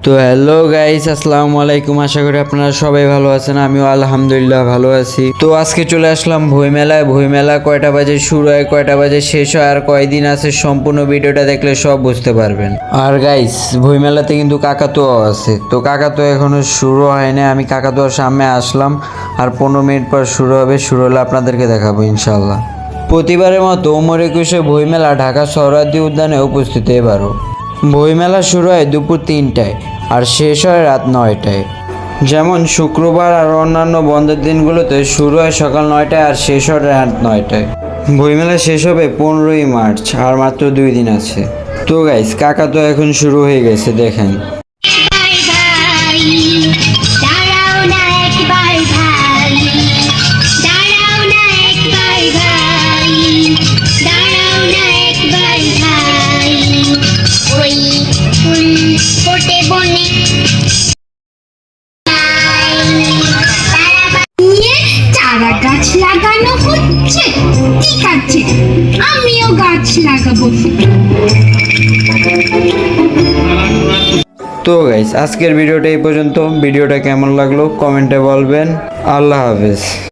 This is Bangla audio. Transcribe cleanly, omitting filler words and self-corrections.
তো হ্যালো গাইস, আসসালামু আলাইকুম। আশা করি আপনারা সবাই ভালো আছেন, আমিও আলহামদুলিল্লাহ ভালো আছি। তো আজকে চলে আসলাম বইমেলায়। বইমেলা কয়টা বাজে শুরু হয়, কয়টা বাজে শেষ হয়, আর কয়দিন আছে, সম্পূর্ণ ভিডিওটা দেখলে সব বুঝতে পারবেন। আর গাইস, বইমেলাতে কিন্তু কাকাতুয়াও আছে। তো কাকাতুয়া এখনো শুরু হয়নি, আমি কাকাতুয়ার সামনে আসলাম, আর 15 মিনিট পর শুরু হবে। শুরু হলে আপনাদেরকে দেখাবো ইনশাল্লাহ। প্রতিবারের মতো ওমর একুশে বইমেলা ঢাকা সোহরাওয়ার্দী উদ্যানে উপস্থিত এবারও। বইমেলা শুরু হয় দুপুর 3টায় আর শেষ হয় রাত 9টায়। যেমন শুক্রবার আর অন্যান্য বন্ধের দিনগুলোতে শুরু হয় সকাল 9টায় আর শেষ হয় রাত 9টায়। বইমেলা শেষ হবে 15ই মার্চ, আর মাত্র 2 দিন আছে। তো গাইস, কাকা তো এখন শুরু হয়ে গেছে, দেখেন। চারা গাছ লাগানো হচ্ছে, ঠিক আছে, আমিও গাছ লাগাবো। তো গাইস, আজকের ভিডিওটা এই পর্যন্ত। ভিডিওটা কেমন লাগলো কমেন্টে বলবেন। আল্লাহ হাফেজ।